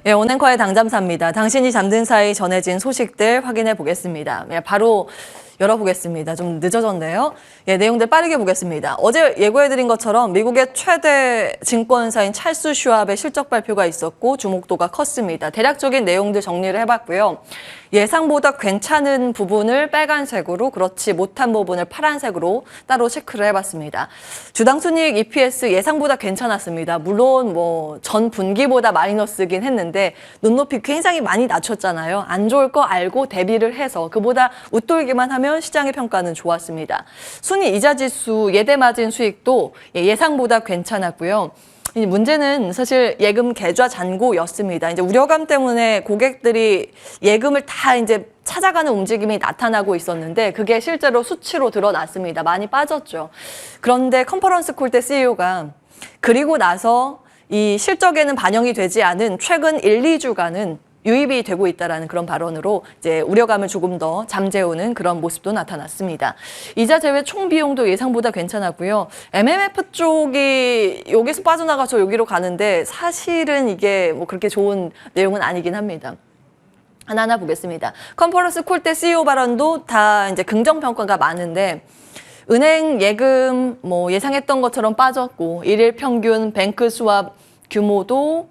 예, 온앵커의 당잠사입니다. 당신이 잠든 사이 전해진 소식들 확인해 보겠습니다. 예, 바로 열어보겠습니다. 좀 늦어졌네요. 예, 내용들 빠르게 보겠습니다. 어제 예고해드린 것처럼 미국의 최대 증권사인 찰스 슈왑의 실적 발표가 있었고 주목도가 컸습니다. 대략적인 내용들 정리를 해봤고요. 예상보다 괜찮은 부분을 빨간색으로, 그렇지 못한 부분을 파란색으로 따로 체크를 해봤습니다. 주당 순이익 EPS 예상보다 괜찮았습니다. 물론 뭐 전 분기보다 마이너스긴 했는데 눈높이 굉장히 많이 낮췄잖아요. 안 좋을 거 알고 대비를 해서 그보다 웃돌기만 하면 시장의 평가는 좋았습니다. 순이 이자 지수 예대 마진 수익도 예상보다 괜찮았고요. 문제는 사실 예금 계좌 잔고였습니다. 이제 우려감 때문에 고객들이 예금을 다 이제 찾아가는 움직임이 나타나고 있었는데 그게 실제로 수치로 드러났습니다. 많이 빠졌죠. 그런데 컨퍼런스 콜 때 CEO가 그리고 나서 이 실적에는 반영이 되지 않은 최근 1, 2주간은 유입이 되고 있다라는 그런 발언으로 이제 우려감을 조금 더 잠재우는 그런 모습도 나타났습니다. 이자 제외 총 비용도 예상보다 괜찮았고요. MMF 쪽이 여기서 빠져나가서 여기로 가는데 사실은 이게 뭐 그렇게 좋은 내용은 아니긴 합니다. 하나하나 보겠습니다. 컨퍼런스 콜 때 CEO 발언도 다 이제 긍정 평가가 많은데 은행 예금 뭐 예상했던 것처럼 빠졌고 일일 평균 뱅크 수합 규모도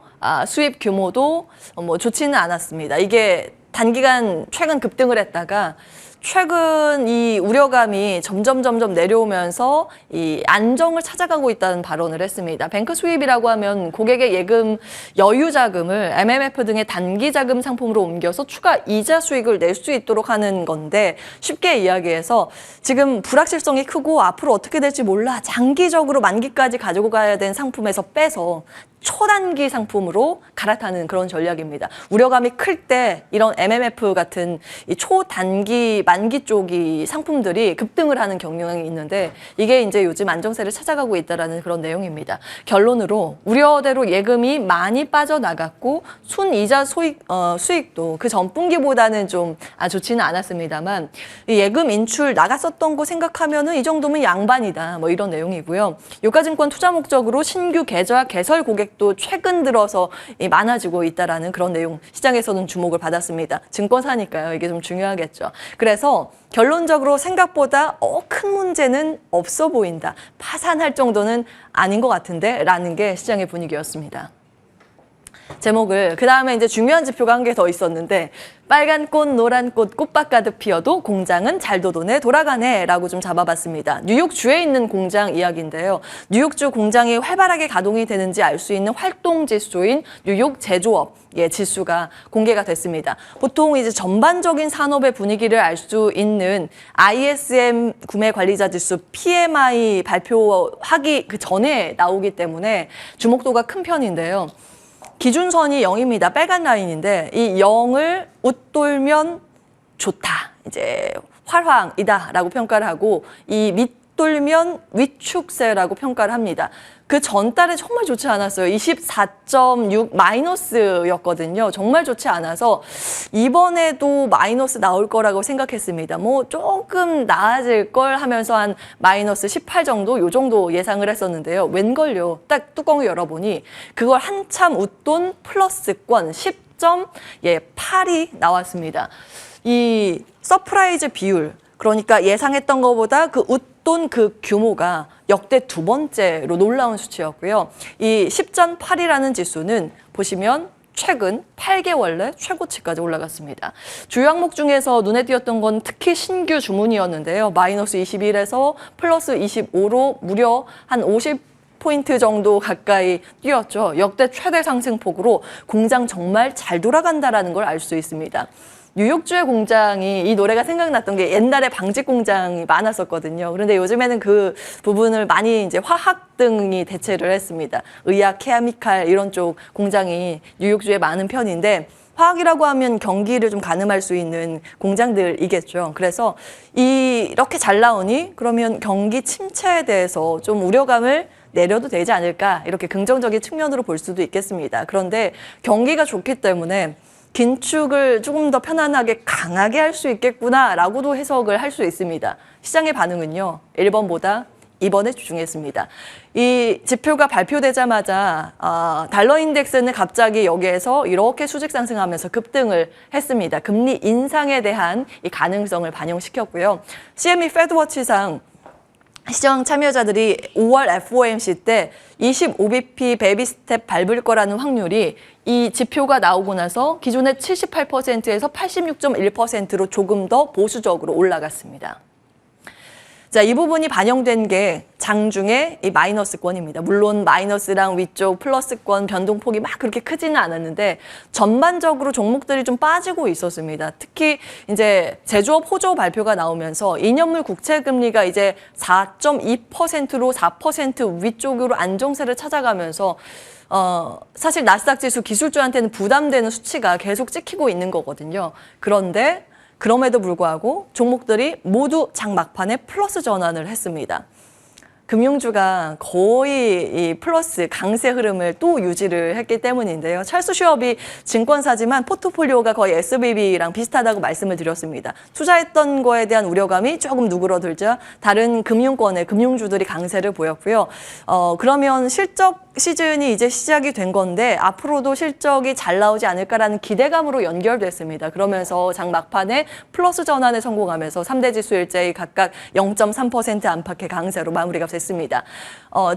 수입 규모도 뭐 좋지는 않았습니다. 이게 단기간 최근 급등을 했다가 최근 이 우려감이 점점 내려오면서 이 안정을 찾아가고 있다는 발언을 했습니다. 뱅크 수입이라고 하면 고객의 예금 여유 자금을 MMF 등의 단기 자금 상품으로 옮겨서 추가 이자 수익을 낼 수 있도록 하는 건데 쉽게 이야기해서 지금 불확실성이 크고 앞으로 어떻게 될지 몰라 장기적으로 만기까지 가지고 가야 되는 상품에서 빼서 초단기 상품으로 갈아타는 그런 전략입니다. 우려감이 클 때 이런 MMF 같은 이 초단기 만기 쪽이 상품들이 급등을 하는 경향이 있는데 이게 이제 요즘 안정세를 찾아가고 있다라는 그런 내용입니다. 결론으로 우려대로 예금이 많이 빠져나갔고 순이자 수익도 그 전 분기보다는 좀 좋지는 않았습니다만 이 예금 인출 나갔었던 거 생각하면은 이 정도면 양반이다 뭐 이런 내용이고요. 유가증권 투자 목적으로 신규 계좌 개설 고객 또 최근 들어서 많아지고 있다라는 그런 내용 시장에서는 주목을 받았습니다. 증권사니까요. 이게 좀 중요하겠죠. 그래서 결론적으로 생각보다 큰 문제는 없어 보인다. 파산할 정도는 아닌 것 같은데 라는 게 시장의 분위기였습니다. 제목을 그 다음에 이제 중요한 지표가 한 개 더 있었는데 빨간 꽃, 노란 꽃, 꽃밭 가득 피어도 공장은 잘 도도네 돌아가네 라고 좀 잡아봤습니다. 뉴욕주에 있는 공장 이야기인데요. 뉴욕주 공장이 활발하게 가동이 되는지 알 수 있는 활동 지수인 뉴욕 제조업 지수가 공개가 됐습니다. 보통 이제 전반적인 산업의 분위기를 알 수 있는 ISM 구매 관리자 지수 PMI 발표하기 그 전에 나오기 때문에 주목도가 큰 편인데요. 기준선이 0입니다. 빨간 라인인데 이 0을 웃돌면 좋다. 이제 활황이다라고 평가를 하고 이 밑돌면 위축세라고 평가를 합니다. 그 전달에 정말 좋지 않았어요. 24.6 마이너스였거든요. 정말 좋지 않아서 이번에도 마이너스 나올 거라고 생각했습니다. 뭐 조금 나아질 걸 하면서 한 마이너스 18 정도 요 정도 예상을 했었는데요. 웬걸요. 딱 뚜껑을 열어보니 그걸 한참 웃돈 플러스권 10.8이 나왔습니다. 이 서프라이즈 비율 그러니까 예상했던 것보다 그 웃돈 그 규모가 역대 두 번째로 놀라운 수치였고요. 이 10.8이라는 지수는 보시면 최근 8개월 내 최고치까지 올라갔습니다. 주요 항목 중에서 눈에 띄었던 건 특히 신규 주문이었는데요. 마이너스 21에서 플러스 25로 무려 한 50포인트 정도 가까이 뛰었죠. 역대 최대 상승폭으로 공장 정말 잘 돌아간다는 걸 알 수 있습니다. 뉴욕주의 공장이 이 노래가 생각났던 게 옛날에 방직 공장이 많았었거든요. 그런데 요즘에는 그 부분을 많이 이제 화학 등이 대체를 했습니다. 의학, 케미칼 이런 쪽 공장이 뉴욕주에 많은 편인데 화학이라고 하면 경기를 좀 가늠할 수 있는 공장들이겠죠. 그래서 이렇게 잘 나오니 그러면 경기 침체에 대해서 좀 우려감을 내려도 되지 않을까 이렇게 긍정적인 측면으로 볼 수도 있겠습니다. 그런데 경기가 좋기 때문에 긴축을 조금 더 편안하게 강하게 할 수 있겠구나라고도 해석을 할 수 있습니다. 시장의 반응은요. 1번보다 이번에 주중했습니다. 이 지표가 발표되자마자 달러 인덱스는 갑자기 여기에서 이렇게 수직 상승하면서 급등을 했습니다. 금리 인상에 대한 이 가능성을 반영시켰고요. CME 페드워치상 시장 참여자들이 5월 FOMC 때 25bp 베이비 스텝 밟을 거라는 확률이 이 지표가 나오고 나서 기존의 78%에서 86.1%로 조금 더 보수적으로 올라갔습니다. 자, 이 부분이 반영된 게 장중에 이 마이너스권입니다. 물론 마이너스랑 위쪽 플러스권 변동폭이 막 그렇게 크지는 않았는데 전반적으로 종목들이 좀 빠지고 있었습니다. 특히 이제 제조업 호조 발표가 나오면서 2년물 국채 금리가 이제 4.2%로 4% 위쪽으로 안정세를 찾아가면서 사실 나스닥 지수 기술주한테는 부담되는 수치가 계속 찍히고 있는 거거든요. 그런데 그럼에도 불구하고 종목들이 모두 장 막판에 플러스 전환을 했습니다. 금융주가 거의 이 플러스 강세 흐름을 또 유지를 했기 때문인데요. 찰스 슈업이 증권사지만 포트폴리오가 거의 SBB랑 비슷하다고 말씀을 드렸습니다. 투자했던 거에 대한 우려감이 조금 누그러들자 다른 금융권의 금융주들이 강세를 보였고요. 그러면 실적 시즌이 이제 시작이 된 건데 앞으로도 실적이 잘 나오지 않을까라는 기대감으로 연결됐습니다. 그러면서 장 막판에 플러스 전환에 성공하면서 3대 지수 일제히 각각 0.3% 안팎의 강세로 마무리가 됐습니다.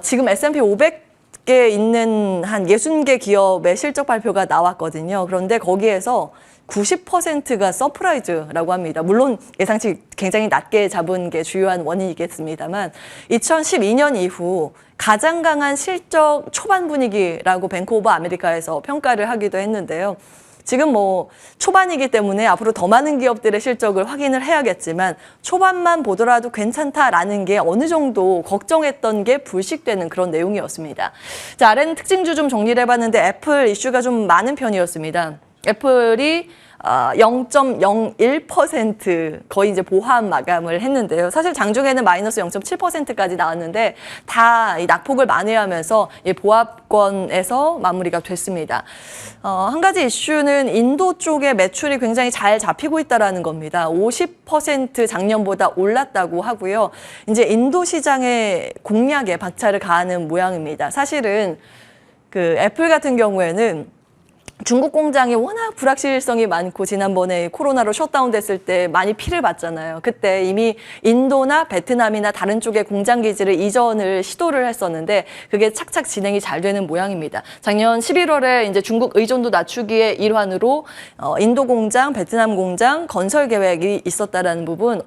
지금 S&P 500개 있는 한 60개 기업의 실적 발표가 나왔거든요. 그런데 거기에서 90%가 서프라이즈라고 합니다. 물론 예상치 굉장히 낮게 잡은 게 주요한 원인이겠습니다만 2012년 이후 가장 강한 실적 초반 분위기라고 뱅크 오브 아메리카에서 평가를 하기도 했는데요. 지금 뭐 초반이기 때문에 앞으로 더 많은 기업들의 실적을 확인을 해야겠지만 초반만 보더라도 괜찮다라는 게 어느 정도 걱정했던 게 불식되는 그런 내용이었습니다. 자, 아래는 특징주 좀 정리를 해봤는데 애플 이슈가 좀 많은 편이었습니다. 애플이 0.01% 거의 이제 보합 마감을 했는데요. 사실 장중에는 마이너스 0.7%까지 나왔는데 다 이 낙폭을 만회하면서 이 보합권에서 마무리가 됐습니다. 한 가지 이슈는 인도 쪽의 매출이 굉장히 잘 잡히고 있다는 겁니다. 50% 작년보다 올랐다고 하고요. 이제 인도 시장의 공략에 박차를 가하는 모양입니다. 사실은 그 애플 같은 경우에는 중국 공장이 워낙 불확실성이 많고 지난번에 코로나로 셧다운 됐을 때 많이 피를 봤잖아요. 그때 이미 인도나 베트남이나 다른 쪽의 공장 기지를 이전을 시도를 했었는데 그게 착착 진행이 잘 되는 모양입니다. 작년 11월에 이제 중국 의존도 낮추기의 일환으로 인도 공장, 베트남 공장 건설 계획이 있었다라는 부분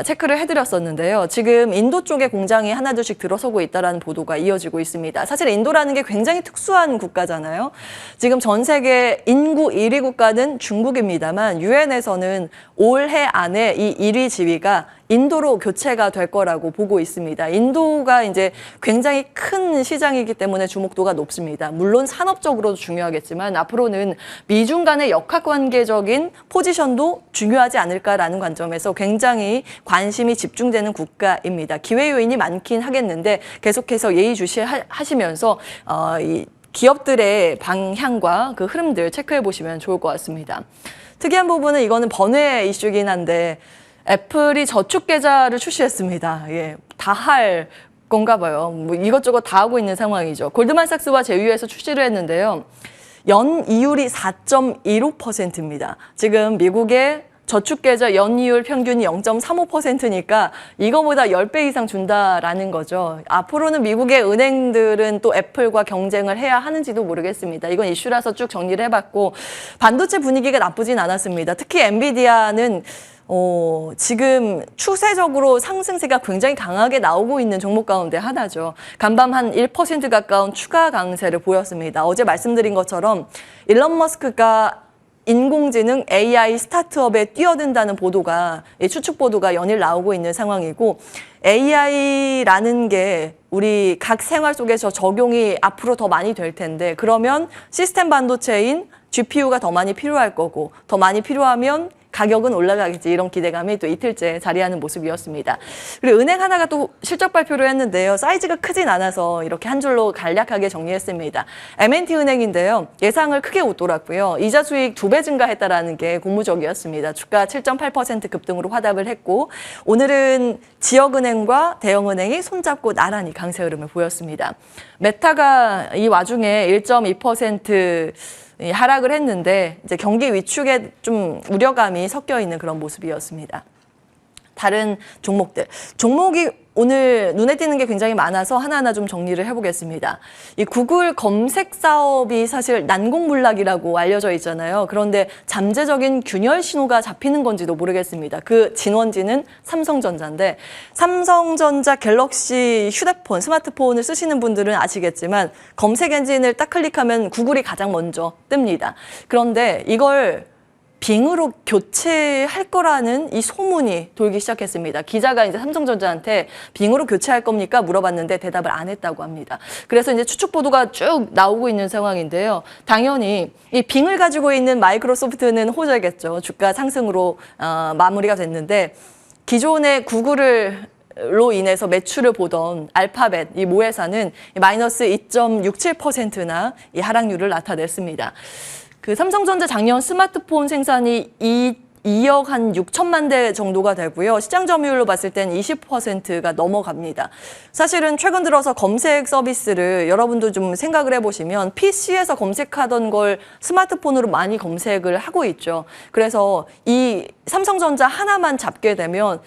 체크를 해드렸었는데요. 지금 인도 쪽의 공장이 하나둘씩 들어서고 있다라는 보도가 이어지고 있습니다. 사실 인도라는 게 굉장히 특수한 국가잖아요. 지금 전 세계 인구 1위 국가는 중국입니다만 유엔에서는 올해 안에 이 1위 지위가 인도로 교체가 될 거라고 보고 있습니다. 인도가 이제 굉장히 큰 시장이기 때문에 주목도가 높습니다. 물론 산업적으로도 중요하겠지만 앞으로는 미중 간의 역학관계적인 포지션도 중요하지 않을까라는 관점에서 굉장히 관심이 집중되는 국가입니다. 기회 요인이 많긴 하겠는데 계속해서 예의주시하시면서 이 기업들의 방향과 그 흐름들 체크해 보시면 좋을 것 같습니다. 특이한 부분은 이거는 번외 이슈긴 한데 애플이 저축 계좌를 출시했습니다. 예, 다 할 건가 봐요. 뭐 이것저것 다 하고 있는 상황이죠. 골드만삭스와 제휴해서 출시를 했는데요. 연 이율이 4.15%입니다. 지금 미국의 저축계좌 연이율 평균이 0.35%니까 이거보다 10배 이상 준다라는 거죠. 앞으로는 미국의 은행들은 또 애플과 경쟁을 해야 하는지도 모르겠습니다. 이건 이슈라서 쭉 정리를 해봤고 반도체 분위기가 나쁘진 않았습니다. 특히 엔비디아는 지금 추세적으로 상승세가 굉장히 강하게 나오고 있는 종목 가운데 하나죠. 간밤 한 1% 가까운 추가 강세를 보였습니다. 어제 말씀드린 것처럼 일론 머스크가 인공지능 AI 스타트업에 뛰어든다는 보도가 추측 보도가 연일 나오고 있는 상황이고 AI라는 게 우리 각 생활 속에서 적용이 앞으로 더 많이 될 텐데 그러면 시스템 반도체인 GPU가 더 많이 필요할 거고 더 많이 필요하면 가격은 올라가겠지 이런 기대감이 또 이틀째 자리하는 모습이었습니다. 그리고 은행 하나가 또 실적 발표를 했는데요. 사이즈가 크진 않아서 이렇게 한 줄로 간략하게 정리했습니다. M&T 은행인데요. 예상을 크게 웃돌았고요. 이자 수익 2배 증가했다라는 게 고무적이었습니다. 주가 7.8% 급등으로 화답을 했고 오늘은 지역은행과 대형은행이 손잡고 나란히 강세 흐름을 보였습니다. 메타가 이 와중에 1.2% 하락을 했는데 이제 경기 위축에 좀 우려감이 섞여 있는 그런 모습이었습니다. 다른 종목이 오늘 눈에 띄는 게 굉장히 많아서 하나하나 좀 정리를 해보겠습니다. 이 구글 검색 사업이 사실 난공불락이라고 알려져 있잖아요. 그런데 잠재적인 균열 신호가 잡히는 건지도 모르겠습니다. 그 진원지는 삼성전자인데 삼성전자 갤럭시 휴대폰, 스마트폰을 쓰시는 분들은 아시겠지만 검색 엔진을 딱 클릭하면 구글이 가장 먼저 뜹니다. 그런데 이걸 빙으로 교체할 거라는 이 소문이 돌기 시작했습니다. 기자가 이제 삼성전자한테 빙으로 교체할 겁니까? 물어봤는데 대답을 안 했다고 합니다. 그래서 이제 추측 보도가 쭉 나오고 있는 상황인데요. 당연히 이 빙을 가지고 있는 마이크로소프트는 호재겠죠. 주가 상승으로 마무리가 됐는데 기존의 구글로 인해서 매출을 보던 알파벳, 이 모회사는 마이너스 2.67%나 이 하락률을 나타냈습니다. 그 삼성전자 작년 스마트폰 생산이 2억 한 6천만 대 정도가 되고요. 시장 점유율로 봤을 땐 20%가 넘어갑니다. 사실은 최근 들어서 검색 서비스를 여러분도 좀 생각을 해보시면 PC에서 검색하던 걸 스마트폰으로 많이 검색을 하고 있죠. 그래서 이 삼성전자 하나만 잡게 되면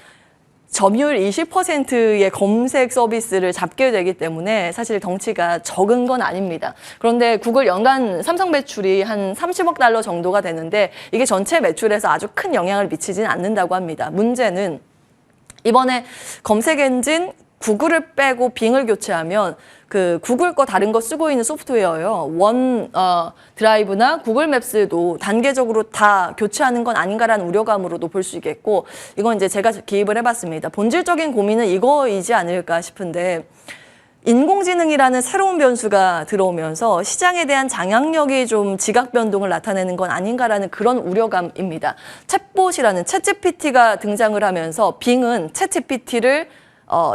점유율 20%의 검색 서비스를 잡게 되기 때문에 사실 덩치가 적은 건 아닙니다. 그런데 구글 연간 삼성 매출이 한 30억 달러 정도가 되는데 이게 전체 매출에서 아주 큰 영향을 미치지는 않는다고 합니다. 문제는 이번에 검색 엔진 구글을 빼고 빙을 교체하면 그 구글 거 다른 거 쓰고 있는 소프트웨어요. 원 드라이브나 구글 맵스도 단계적으로 다 교체하는 건 아닌가라는 우려감으로도 볼 수 있겠고 이건 이제 제가 기입을 해봤습니다. 본질적인 고민은 이거이지 않을까 싶은데 인공지능이라는 새로운 변수가 들어오면서 시장에 대한 장악력이 좀 지각 변동을 나타내는 건 아닌가라는 그런 우려감입니다. 챗봇이라는 챗GPT가 등장을 하면서 빙은 챗GPT를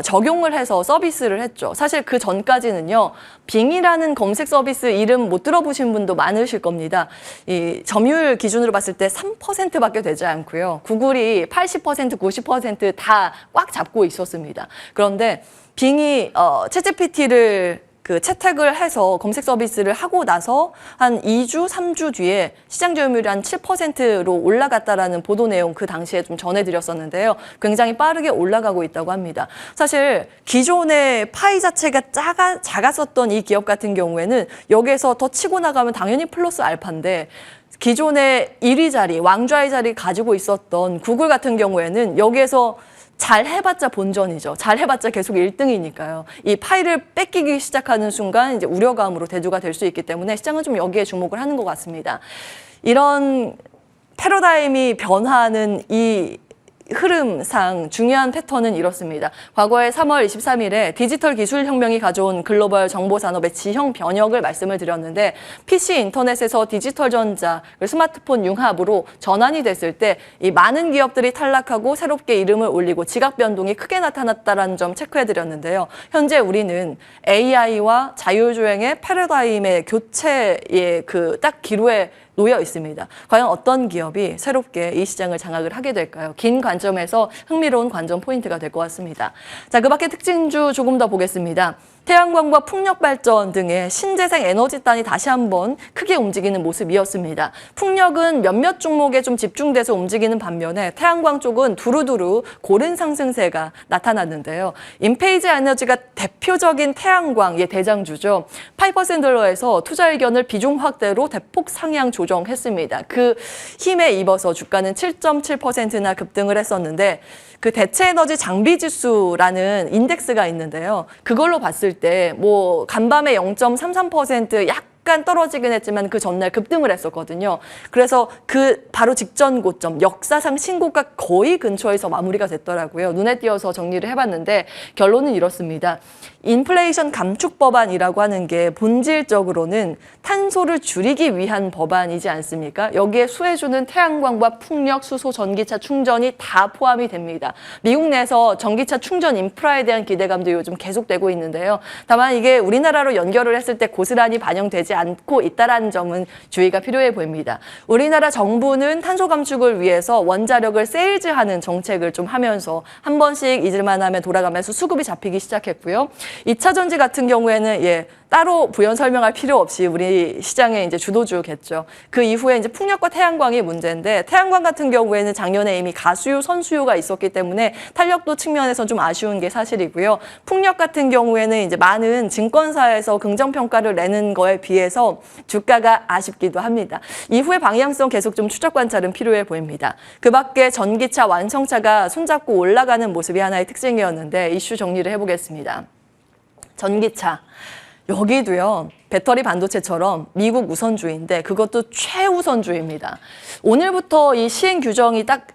적용을 해서 서비스를 했죠. 사실 그 전까지는요, 빙이라는 검색 서비스 이름 못 들어보신 분도 많으실 겁니다. 이 점유율 기준으로 봤을 때 3%밖에 되지 않고요. 구글이 80%, 90% 다 꽉 잡고 있었습니다. 그런데 빙이 챗GPT를 그 채택을 해서 검색 서비스를 하고 나서 한 2주, 3주 뒤에 시장 점유율이 한 7%로 올라갔다라는 보도 내용 그 당시에 좀 전해드렸었는데요. 굉장히 빠르게 올라가고 있다고 합니다. 사실 기존의 파이 자체가 작았었던 이 기업 같은 경우에는 여기에서 더 치고 나가면 당연히 플러스 알파인데 기존의 1위 자리, 왕좌의 자리 가지고 있었던 구글 같은 경우에는 여기에서 잘 해봤자 본전이죠. 잘 해봤자 계속 1등이니까요. 이 파이를 뺏기기 시작하는 순간 이제 우려감으로 대두가 될 수 있기 때문에 시장은 좀 여기에 주목을 하는 것 같습니다. 이런 패러다임이 변화하는 이 흐름상 중요한 패턴은 이렇습니다. 과거에 3월 23일에 디지털 기술 혁명이 가져온 글로벌 정보 산업의 지형 변혁을 말씀을 드렸는데 PC 인터넷에서 디지털 전자, 스마트폰 융합으로 전환이 됐을 때 이 많은 기업들이 탈락하고 새롭게 이름을 올리고 지각 변동이 크게 나타났다는 점 체크해 드렸는데요. 현재 우리는 AI와 자율주행의 패러다임의 교체의 그 딱 기로에 놓여 있습니다. 과연 어떤 기업이 새롭게 이 시장을 장악을 하게 될까요? 긴 관점에서 흥미로운 관전 포인트가 될 것 같습니다. 자, 그 밖에 특징주 조금 더 보겠습니다. 태양광과 풍력 발전 등의 신재생 에너지단이 다시 한번 크게 움직이는 모습이었습니다. 풍력은 몇몇 종목에 좀 집중돼서 움직이는 반면에 태양광 쪽은 두루두루 고른 상승세가 나타났는데요. 인페이즈 에너지가 대표적인 태양광의 대장주죠. 5%에서 투자 의견을 비중 확대로 대폭 상향 조정했습니다. 그 힘에 입어서 주가는 7.7%나 급등을 했었는데 그 대체에너지 장비지수라는 인덱스가 있는데요. 그걸로 봤을 때 뭐 간밤에 0.33% 약간 떨어지긴 했지만 그 전날 급등을 했었거든요. 그래서 그 바로 직전 고점, 역사상 신고가 거의 근처에서 마무리가 됐더라고요. 눈에 띄어서 정리를 해봤는데 결론은 이렇습니다. 인플레이션 감축 법안이라고 하는 게 본질적으로는 탄소를 줄이기 위한 법안이지 않습니까? 여기에 수혜주는 태양광과 풍력, 수소, 전기차 충전이 다 포함이 됩니다. 미국 내에서 전기차 충전 인프라에 대한 기대감도 요즘 계속되고 있는데요. 다만 이게 우리나라로 연결을 했을 때 고스란히 반영되지 않고 있다는 점은 주의가 필요해 보입니다. 우리나라 정부는 탄소 감축을 위해서 원자력을 세일즈하는 정책을 좀 하면서 한 번씩 잊을만 하면 돌아가면서 수급이 잡히기 시작했고요. 2차 전지 같은 경우에는 따로 부연 설명할 필요 없이 우리 시장의 이제 주도주겠죠. 그 이후에 이제 풍력과 태양광이 문제인데 태양광 같은 경우에는 작년에 이미 가수요, 선수요가 있었기 때문에 탄력도 측면에서 좀 아쉬운 게 사실이고요. 풍력 같은 경우에는 이제 많은 증권사에서 긍정평가를 내는 거에 비해서 주가가 아쉽기도 합니다. 이후에 방향성 계속 좀 추적 관찰은 필요해 보입니다. 그 밖에 전기차, 완성차가 손잡고 올라가는 모습이 하나의 특징이었는데 이슈 정리를 해보겠습니다. 전기차. 여기도요. 배터리 반도체처럼 미국 우선주의인데 그것도 최우선주의입니다. 오늘부터 이 시행 규정이 딱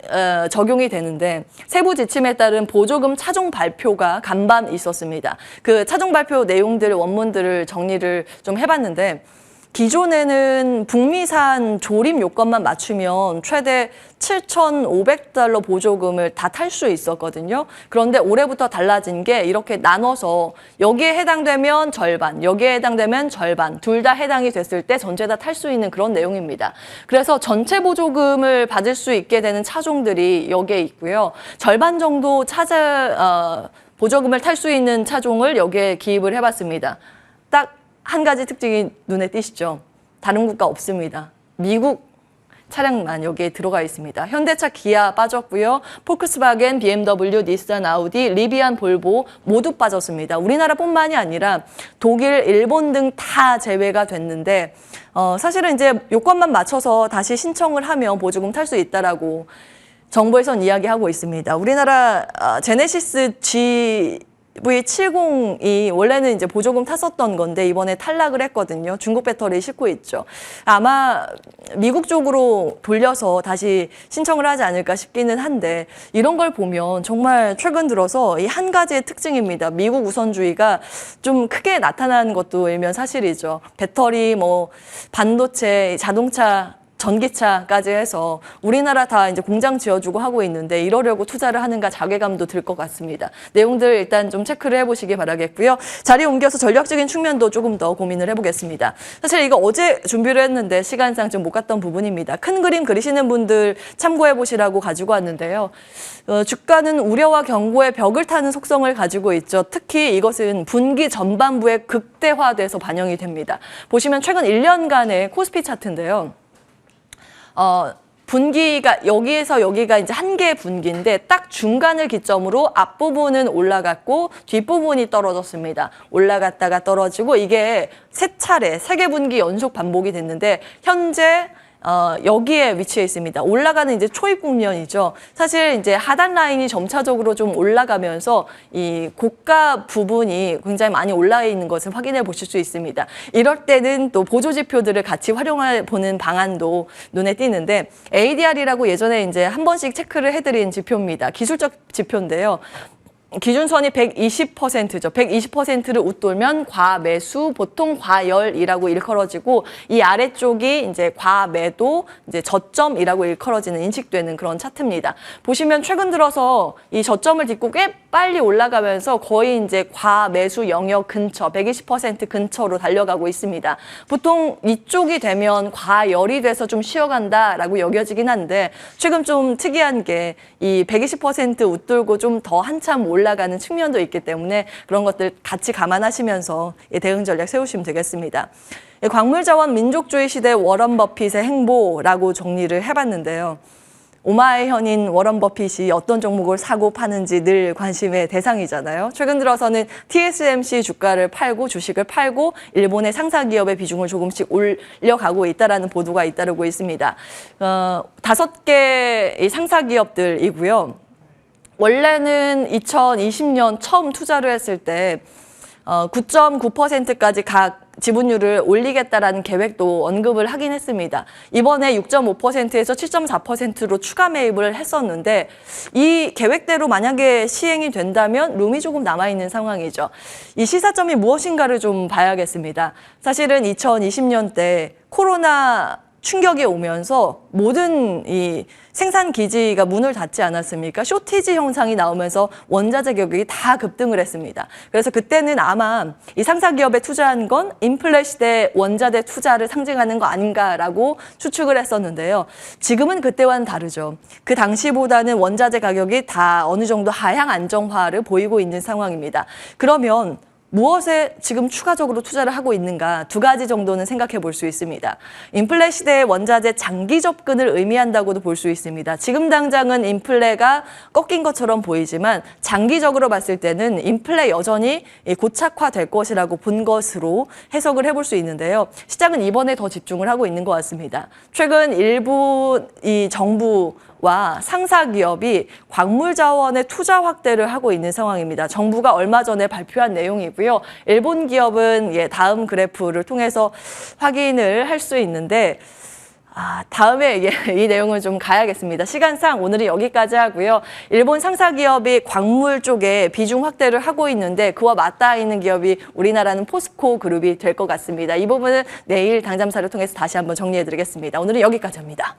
적용이 되는데 세부 지침에 따른 보조금 차종 발표가 간밤 있었습니다. 그 차종 발표 내용들, 원문들을 정리를 좀 해봤는데 기존에는 북미산 조립 요건만 맞추면 최대 $7,500 보조금을 다 탈 수 있었거든요. 그런데 올해부터 달라진 게 이렇게 나눠서 여기에 해당되면 절반, 여기에 해당되면 절반, 둘 다 해당이 됐을 때 전체 다 탈 수 있는 그런 내용입니다. 그래서 전체 보조금을 받을 수 있게 되는 차종들이 여기에 있고요. 절반 정도 보조금을 탈 수 있는 차종을 여기에 기입을 해봤습니다. 딱 한 가지 특징이 눈에 띄시죠? 다른 국가 없습니다. 미국 차량만 여기에 들어가 있습니다. 현대차, 기아 빠졌고요. 폭스바겐, BMW, 닛산, 아우디, 리비안, 볼보 모두 빠졌습니다. 우리나라뿐만이 아니라 독일, 일본 등 다 제외가 됐는데 사실은 이제 요건만 맞춰서 다시 신청을 하면 보조금 탈 수 있다라고 정부에선 이야기하고 있습니다. 우리나라 제네시스 V70이 원래는 이제 보조금 탔었던 건데 이번에 탈락을 했거든요. 중국 배터리 싣고 있죠. 아마 미국 쪽으로 돌려서 다시 신청을 하지 않을까 싶기는 한데 이런 걸 보면 정말 최근 들어서 이 한 가지의 특징입니다. 미국 우선주의가 좀 크게 나타난 것도 일면 사실이죠. 배터리, 반도체, 자동차, 전기차까지 해서 우리나라 다 이제 공장 지어주고 하고 있는데 이러려고 투자를 하는가 자괴감도 들 것 같습니다. 내용들 일단 좀 체크를 해보시기 바라겠고요. 자리 옮겨서 전략적인 측면도 조금 더 고민을 해보겠습니다. 사실 이거 어제 준비를 했는데 시간상 좀 못 갔던 부분입니다. 큰 그림 그리시는 분들 참고해보시라고 가지고 왔는데요. 주가는 우려와 경고의 벽을 타는 속성을 가지고 있죠. 특히 이것은 분기 전반부에 극대화돼서 반영이 됩니다. 보시면 최근 1년간의 코스피 차트인데요. 분기가 여기에서 여기가 이제 한 개의 분기인데 딱 중간을 기점으로 앞부분은 올라갔고 뒷부분이 떨어졌습니다. 올라갔다가 떨어지고 이게 세 개 분기 연속 반복이 됐는데 현재 여기에 위치해 있습니다. 올라가는 이제 초입 국면이죠. 사실 이제 하단 라인이 점차적으로 좀 올라가면서 이 고가 부분이 굉장히 많이 올라가 있는 것을 확인해 보실 수 있습니다. 이럴 때는 또 보조 지표들을 같이 활용해 보는 방안도 눈에 띄는데 ADR이라고 예전에 이제 한 번씩 체크를 해드린 지표입니다. 기술적 지표인데요. 기준선이 120%죠. 120%를 웃돌면 과매수, 보통 과열이라고 일컬어지고 이 아래쪽이 이제 과매도, 이제 저점이라고 일컬어지는 인식되는 그런 차트입니다. 보시면 최근 들어서 이 저점을 딛고 꽤 빨리 올라가면서 거의 이제 과매수 영역 근처, 120% 근처로 달려가고 있습니다. 보통 이쪽이 되면 과열이 돼서 좀 쉬어간다라고 여겨지긴 한데 최근 좀 특이한 게 이 120% 웃돌고 좀 더 한참 올라가는 측면도 있기 때문에 그런 것들 같이 감안하시면서 대응 전략 세우시면 되겠습니다. 광물자원 민족주의 시대 워런 버핏의 행보라고 정리를 해봤는데요. 오마의 현인 워런 버핏이 어떤 종목을 사고 파는지 늘 관심의 대상이잖아요. 최근 들어서는 TSMC 주식을 팔고 일본의 상사 기업의 비중을 조금씩 올려가고 있다라는 보도가 잇따르고 있습니다. 5개 상사 기업들이고요. 원래는 2020년 처음 투자를 했을 때 9.9%까지 각 지분율을 올리겠다라는 계획도 언급을 하긴 했습니다. 이번에 6.5%에서 7.4%로 추가 매입을 했었는데 이 계획대로 만약에 시행이 된다면 룸이 조금 남아있는 상황이죠. 이 시사점이 무엇인가를 좀 봐야겠습니다. 사실은 2020년 때 코로나 충격이 오면서 모든 이 생산 기지가 문을 닫지 않았습니까? 쇼티지 현상이 나오면서 원자재 가격이 다 급등을 했습니다. 그래서 그때는 아마 이 상사 기업에 투자한 건 인플레 시대 원자재 투자를 상징하는 거 아닌가라고 추측을 했었는데요. 지금은 그때와는 다르죠. 그 당시보다는 원자재 가격이 다 어느 정도 하향 안정화를 보이고 있는 상황입니다. 그러면 무엇에 지금 추가적으로 투자를 하고 있는가 두 가지 정도는 생각해 볼 수 있습니다. 인플레 시대의 원자재 장기 접근을 의미한다고도 볼 수 있습니다. 지금 당장은 인플레가 꺾인 것처럼 보이지만 장기적으로 봤을 때는 인플레 여전히 고착화될 것이라고 본 것으로 해석을 해볼 수 있는데요. 시장은 이번에 더 집중을 하고 있는 것 같습니다. 최근 일부 이 정부와 상사 기업이 광물 자원의 투자 확대를 하고 있는 상황입니다. 정부가 얼마 전에 발표한 내용이고요. 일본 기업은 다음 그래프를 통해서 확인을 할 수 있는데 다음에 이 내용을 좀 가야겠습니다. 시간상 오늘은 여기까지 하고요. 일본 상사 기업이 광물 쪽에 비중 확대를 하고 있는데 그와 맞닿아 있는 기업이 우리나라는 포스코 그룹이 될 것 같습니다. 이 부분은 내일 당잠사를 통해서 다시 한번 정리해드리겠습니다. 오늘은 여기까지 합니다.